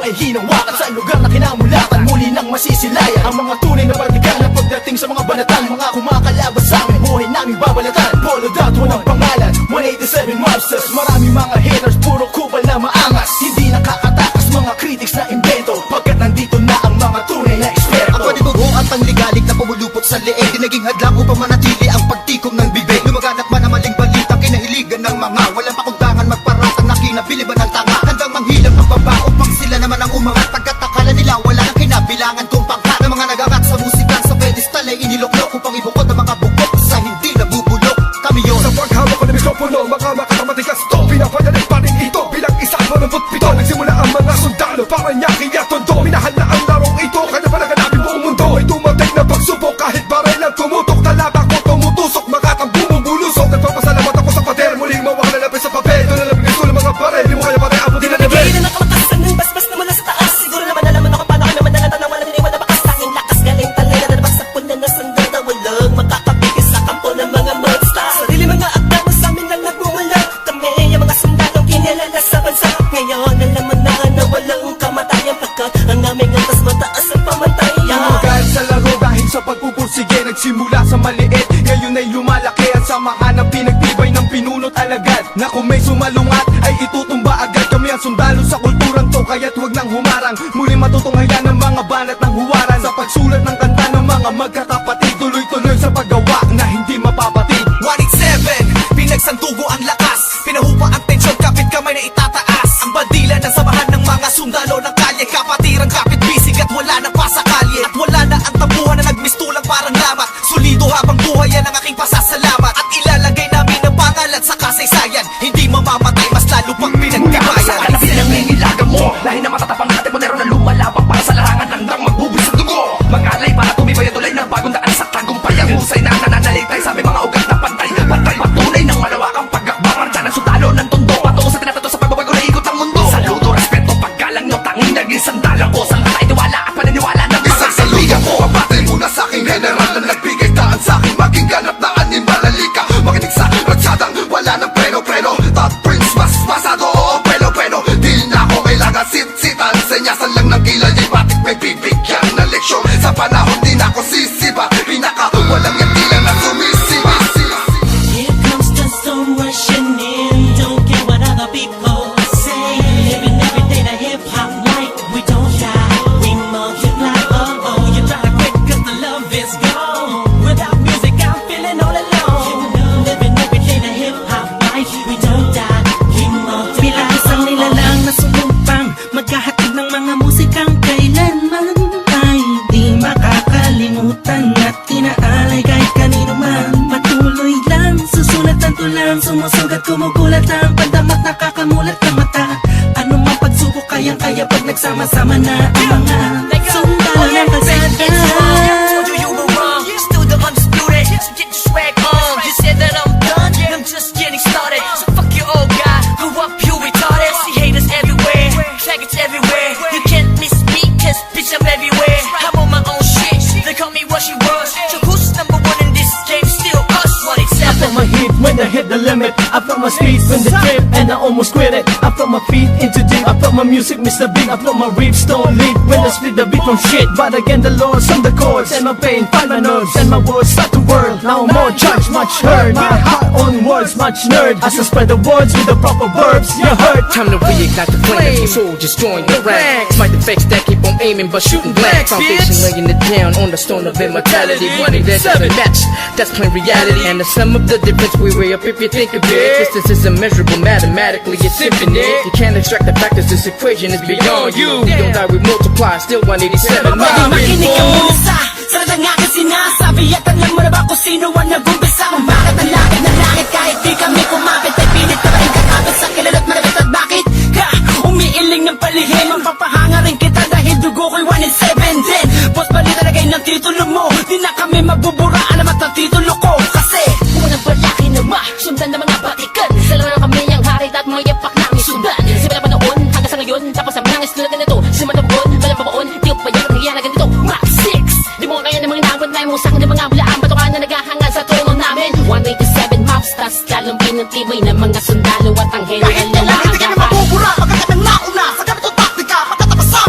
ay hinawakan sa lugar na kinamulatan. Muli nang masisilayan ang mga tunay na partikan na pagdating sa mga banatan. Mga kumakalabas sa amin, buhay namin babalatan. Polo dot, walang pangalan, 187 mobsters. Marami mga haters, puro kupal na maangas. Hindi nakakatakas mga critics na invento, pagkat nandito na ang mga tunay na eksperto. Ang panibugo at panligalig na pumulupot sa leeg, di naging hadlang upang manatili ang pagtikom ng bibig. Lumaganap man ang maling balita, kinahiligan ng mga walang pakundangan magparatang na kinabiliban ng tanga. Hanggang manghilang ang baba upang sila naman ang umangat. Pagkat akala nila wala nang kinabilangan kung pangkat. Ng mga nagangat sa musika sa pedestal ay iniloklok upang ibukod ang mga bukok sa hindi nabubulok. Kami yun. Sa paghawak ko ng mikropono, mga makatamatigas to, pinapagalit pa rin ito bilang isang 87. Nagsimula ang mga sundalo para nyaki at tondo. Minahal na ang larong ito, kanya pa naganapin buong mundo. Ay tumating na pagsubok kahit baril ang tumutok. Talaba ko tumutusok, makatang bumubulusok. Nagpapasalamat ako sa pader, muling mawak na lapis sa papel. Doon na labing gusto ng mga baril, di mo kaya pare abutin na level. Bigay na nakalakasan ng basbas na mula sa taas. Siguro naman alam mo na kung paano kami madalatan ng walang iniwan na bakas. Tanging lakas galing talay na nalabas sa punan na sandal na walang makakapigil sa kampo ng mga monsters. Sarili mga akda mo sa amin lang nagmumula. Kami yung mga sundalong kinilala sa bansa. Ngayon alam mo na walang kamatayan, pagkat ang aming antas mataas ang pamantayan. Kahit sa laro dahil sa pagpupursige, nagsimula sa maliit, ngayon ay lumalaki. At samahan ang pinagtibay ng pinunot alagad, na kung may sumalungat ay itutumba agad. Kami ang sundalo sa kulturang to, kaya't huwag nang humarang. Muli matutunghayan ng mga banat ng huwaran. Sa pagsulat ng kanta ng mga magkakapatid, tuloy-tuloy sa paggawa na hindi mapapatid. 187, pinagsantugo ang lakas, pinahupa ang tensyon, kapit kamay na itataas. Ang bandila ng samahan ng mga sundalo ng kalye, kapatirang kapit bisig at wala na pa sa kalye. At wala na ang tampuhan na nagmistulang parang lamat. Solido habang buhay yan ang aking pasasalamat. At ilalagay namin ang pangalan sa kasaysayan, hindi mamamatay, mas lalo pang pinagtibayan. Sa kanila nangingilagan mo, lahi na matatapang natin modero na lumalabang para sa larangan, handang magbubus sa dugo. Mag-alay para tumibay at tulay ng bagong daan sa tagumpay. Ang husay na nananalitay sa aming mga ugat na pantay. Pantay patunay ng malawakang pagkakbang. Marcha ng sundalo ng tondo, patungo sa tinatato sa pagbabago na ikot ang mundo. Saludo, respeto, paggalang nyo, tanging naging sandalan ko. Sa mga itiwala at paniniwala ng mga Saludo ko, papatay muna sa aking general na nagbigay daan sa akin. Maging ganap na animalalika, makinig sa ratsadang wala ng preno-preno. Top Prince, mas masado, oo, pelo-pelo. Di na ako kailangan sit-sitan, senyasan lang ng kilay. Di batik may bibigyan na leksyon. Sa panahon di na ako sisiba, pinaka walang yatila na sumisiba. Here comes the storm rushing in. Don't care what other people say. Living every day the hip hop like we don't die, we multiply. Oh, you try to quit 'cause the love is gone. Without music I'm feeling all alone. Living every day the hip hop life, we don't die, we multiply. Bilang isang nilalang na sumumpang, maghahatid ng mga musikang kailanman ay di makakalimutan at inaalay kahit kanino man. Patuloy lang, susulat ang tulang, sumusugat, kumugulat ang pandamat, nakakamulat ng mata. Ano mang pagsubok, kayang-kaya pag nagsama-sama na ang mga sundalo ng kalsada. Told you were wrong, still the undisputed. So get your swag on. You said that I'm done, I'm just getting started. So fuck your old guy, who up you retarded. See haters everywhere, faggots everywhere. You can't miss me, 'cause bitch I'm everywhere. I'm on my own shit, they call me what she was. So who's number one in this game? Still us, I felt my 187. heat when I hit the limit. I felt my speed when the trip and I almost quit it. I felt my feet into deep. I felt my music Mr. Big. I felt my rips don't lead when I split the beat from shit. But again the Lord sung the chords and my pain find my nerves and my words start to whirl. Now more judge, much heard. My heart on words, much nerd. As I spread the words with the proper verbs, you heard. time to reignite the flame. Your soldiers join the ranks. Fight the fakes that keep on aiming but shooting blanks. Foundation laying it down on the stone of immortality. Winning that doesn't match, that's plain reality. And the sum of the difference we weigh up if you think of it. Distance is immeasurable mathematically, it's infinite. You can't extract the factors, this equation is beyond you. You don't die, we multiply, still 187. Makinig ka muna sa sarada nga ka sinasabi. At alam mo na ba kung sino ang nag-umpisa? Kung bakit ang langit na langit kahit di kami kumapit. Ay pilit ka rin kakabit sa kilala't marabit. At bakit ka umiiling ng palihim? Ang papahanga rin kita dahil dugo ko'y 187 din. Boss balita na kayo ng titulo mo, di na kami mabuburaan naman ng titulo ko. Kasi Unang balaki na sundan ng mga batikan. Dalawa na kami ang hari at mga yapak namin sundan. Simula pa noon hanggang sa ngayon, tapos sa mga tulad na nito. Simula na buon, walang pabaon, di ko pa yan nangyayari na ganito. Max 6, di mo kaya ng mga inawat na imusang ng mga hulaan. Bato ka na naghahanga sa trono namin. 187 mobsters, lalong pinatibay ng mga sundalo at ang general Kahit na kailan hindi kami maagapan. mabubura, magkakatang nauna sa ganitong taktika, magkatapasa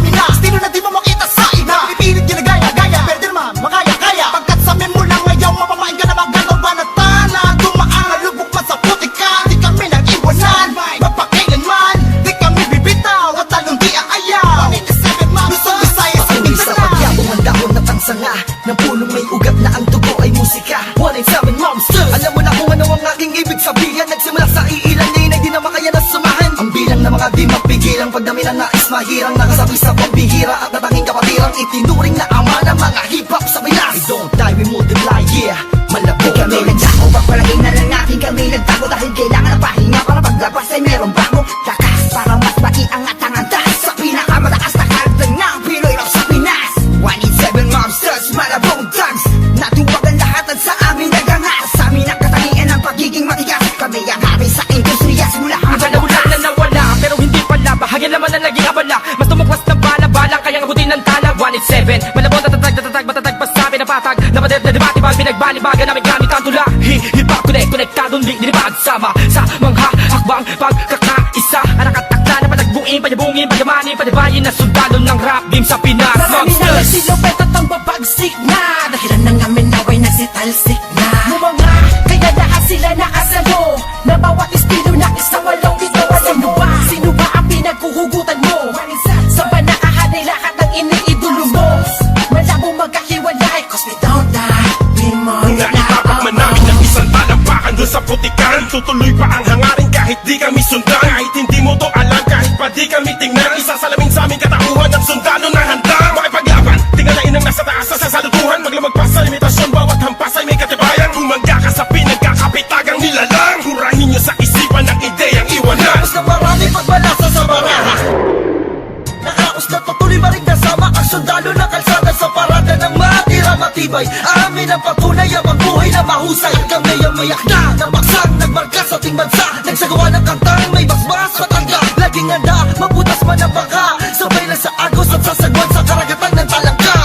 kabatirang nakasabi sa pambihira at natanging kabatirang itinuring na ama ng mga hip-hop sa Pinas. We don't die, we multiply, yeah. Malabo Kami nagdako, pagpalagay na lang natin kami nagtago dahil kailangan ng pahinga para paglabas ay merong bagong lakas para mas maiangat ang antas sa pinakamataas na karta ng Pinoy rap sa Pinas. 187 Mobsters, malabong thugs, natuwag ang lahat at sa amin nagangas. Sa amin ang katangian ng pagiging matigas. Kami ang hari sa industriya simula Iba na ulan na nawala, pero hindi pala bahagi naman na naging abala. Mas tumuklas ng bala-bala, kaya nga buti ng tala. 187, malabong tatatag, matatag pa sa pinapatag. Napader na debate, bal pinagbalibagan namin gamit ang tula. Hip-hop konektadong linipad sama sa mga hakbang pagkakaisa. Anakatakta na patagbuin, panyabungin, panyamanin, panibayin na sundalo ng rap game sa Pinas. Marami na Monsters! silupet at ang babagsik na dahilan ng amin naway nagsitalsik na Mga kaya lahat sila nakasalo na bawat estilo na isa walong ito. Sino ba ang pinagkuhugutan mo? Sa banakahan ay lahat ng iniidolo mo. Malabo magkahiwalay cause we don't die, we Naitapak man namin ang isang talampakan doon sa putikan. Tutuloy pa ang hangarin kahit di kami sundan. Kahit hindi mo to alam, kahit pa di kami tingnan. Isasalamin sa aming katauhan ng sundalo na handa makipaglaban. Tingalain ang nasa taas sa sasalutuhan. Maglamag pa sa limitasyon, bawat hampas ay may katibayan. Humangga ka sa pinagkakapitagang nilalang. Hurahin nyo sa isipan ng ideyang iwanan. Tapos na marami pagbalasa sa baraha. Nakaos na patuloy marigdasama ang sundalo ng kalsada sa parada ng matira matibay. Amin ang patunay ang magbuhay na mahusay. Kami ang mayak na nabaksang nagmarka sa ating bansa. Nagsagawa ng kantang may basbas matangga. Laging handa, mabutas man ang baka. Sabay lang sa agos at sasagwan sa karagatan ng talangka.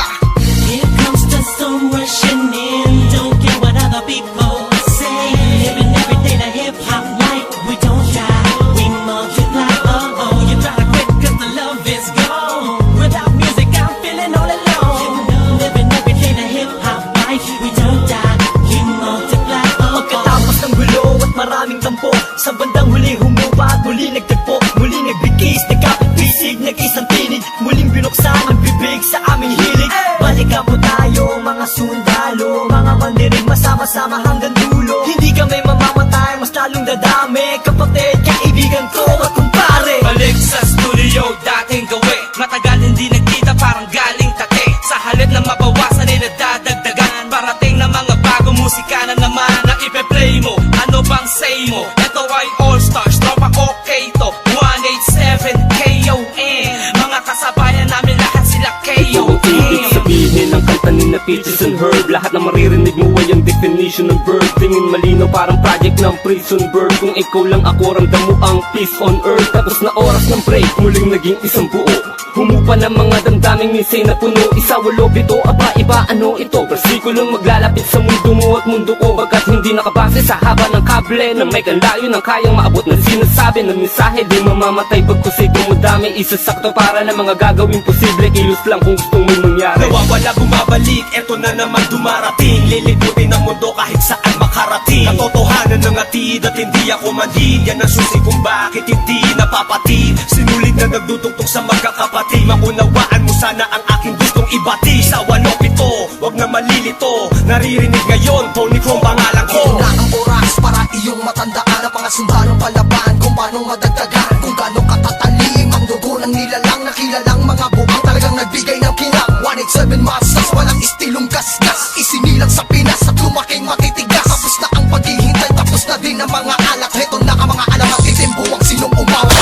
Here comes the storm rushing in. Don't care what other people say. Living every day the hip hop like we don't shy. We multiply. Oh, you try to quit cause the love is gone. Without music I'm feeling all alone. Living every day the hip hop life. We don't die. We multiply. Pagkatapos ng gulo at maraming tampo, sa bandang huli humupa at muli nagtagpo. Muli nagbigis, nagkapit-bisig, nag-isang tinig. Muling binuksan ang bibig sa aming hilig. Balikan po tayo mga sundalo, mga mandirig masama-sama hanggang dulo. Hindi kami mamamatay, mas lalong dadami. Kapatid, kaibigan ko at kumpare. Balik sa studio, dating gawi. Matagal hindi nagkita, parang galing tate. Sa halip na mabawasan ay nadadagdagan. Parating na mga bagong musika na naman na ipe-play mo. Ano bang say mo? Ito ay All Stars, tropa okay to 187 KON. Mga kasabayan namin lahat sila Ito ang ibig KON. sabihin ng kanta ni na Peaches and Herb. Lahat na maririnig mo ay ang definition ng verb. Tingin malino parang project ng prison bird. Kung ikaw lang ako, ramdam mo ang peace on earth. Tapos na oras ng break, muling naging isang buo. Humupa ng mga damdaming minsan na puno. Isa, walo, pito, aba, iba, ano ito? Versikulong maglalapit sa mundo mo at mundo ko. Bagkat hindi nakabase sa haba ng kable na may kanlayo ng kayang maabot na sinasabi ng mensahe. Di mamamatay pagkusito mo dami. Isasakto para ng mga gagawin posible. Ilos lang kung gustong may mangyari. Nawawala bumabalik, eto na naman dumarating. Liliputin ang mundo kahit saan makarating. Katotohanan ng atid at hindi ako manhid. Yan ang susi kung bakit hindi napapatid. Sinulit na nagdudugtong sa magkakapatid. Maunawaan mo sana ang aking gustong ibati. Sa 1-7, wag na malilito. Naririnig ngayon, Tony Chrome pangalan ko. Ito na ang oras para iyong matandaan ang mga sundalong palaban. Kung paano madagdagan, kung gaano katatalim ang dugo ng nilalang na kilalang mga buang talagang nagbigay ng kinang. 187 Masters, walang istilong gasgas. Isinilang sa Pinas at lumaking matitigas. Tapos na ang paghihintay, tapos na din ang mga alak. Heto na ang mga alam at titimbuang sinong umawa.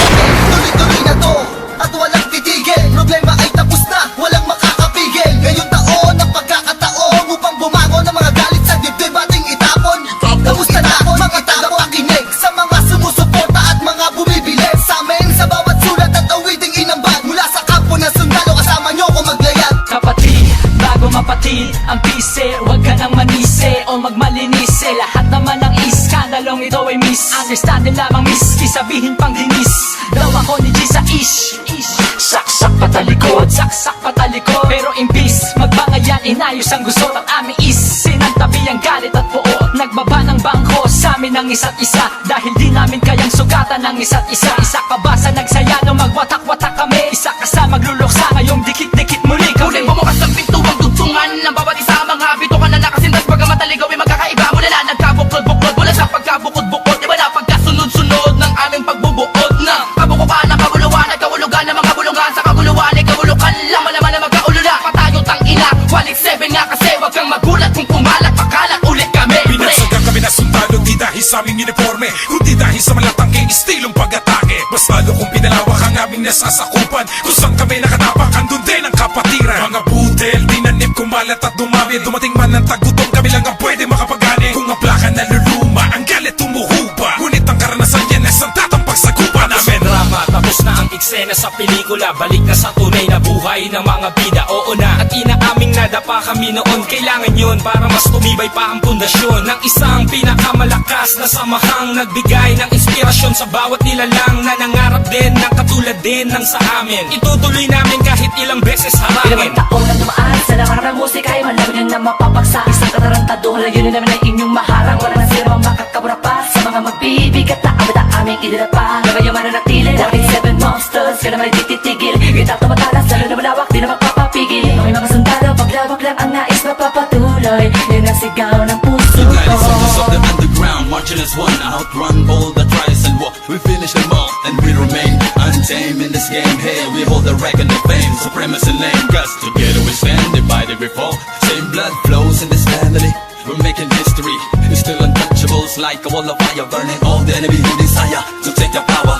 Tuloy-tuloy na to at walang titigil. Problema ay tapos na, walang makakapigil. Ngayong taon ang pagkakataon upang bumangon ng mga galit sa dibdib ating itapon. Kamusta na mga tao pakinig sa mga sumusuporta at mga bumibili sa amin sa bawat sulat at awiting inambag. Mula sa kampo ng sundalo kasama nyo kung maglayag. Kapatid, bago mapatid ang pise, huwag ka nang manise o magmalinise. Lahat naman ng iskandalong ito ay miss. Understanding lamang miss, isabihin pang dinis. Daw ako ni G sa ish. Saksak patalikod, saksak patalikod. Pero imbis magbangayan, inayos ang gusot. Ang aming is sinantabi ang galit at buo. Nagbaba ng bangko sa amin ang isa't isa. Dahil di namin kayang sugatan ng isa't isa. Isa ka ba sa nagsaya no magwatak-watak kami? Isa ka sa magluluksa ngayong dikit-dikit muli kami. Muling bumukas ang pintuang dugtungan ng bawat isa. Mga bito ka na nakasindas pagkamat aligaw ay magkakaiba. Mula na nagkabuklod-buklod mula sa pagkabukod-bukod. Iba na pagkasunod-sunod ng aming pagbubuod na kabukuhan ng kabuluhan at kahulugan ng mga bulungan sa kaguluhan. kapatiran. Mga budel, dinanip kumalat at dumami. Dumating man ang tagutom, kami lang ang pwede makapagani. Kung ang plaka naluluma, ang galit tumuhupa. Ngunit ang karanasan yan ay santatang pagsagupa namin. Drama, tapos na ang eksena sa pelikula. Balik na sa tunay na buhay ng mga bida. Oo na, at inaaming nadapa kami noon. Kailangan yun para mas tumibay pa ang pundasyon ng isang pinakamalakas na samahang nagbigay ng inspirasyon sa bawat nilalang na nangarap din ng katulad din ng sa amin. Itutuloy namin kahit ilang beses harangin. Ilang taon na dumaan sa nakarap ng musika ay malaman nyo na mapapagsa. Isang katarantado, layunin namin ay inyong maharang. Wala na sila makakabura pa sa mga magbibigat na awit ang aming idinapa. Na kayo mananatili, 47 monsters, kaya naman tititigil. Kita tumatalas, lalo na malawak, di na magpapapigil. May mga sundalo, paglawak lang ang nais mapapatuloy. Yun ang sigaw ng puso United ko. soldiers of the underground, marching as one, outrun all the trials and walk. We finish them all, and we remain untamed in this game. Hey, we hold the record of fame, supremacy lane. Cause together we stand, divided we fall. Same blood flows in this family. We're making history. It's still untouchables, like a wall of fire, burning all the enemy who desire to take the power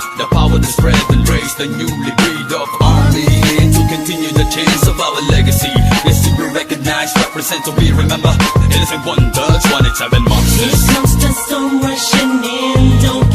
to spread and raise the newly breed of army to continue the chains of our legacy. Yes, to be recognized, represent, to be remembered. Innocent wonders, 187 monsters. Here comes the storm rushing in. Don't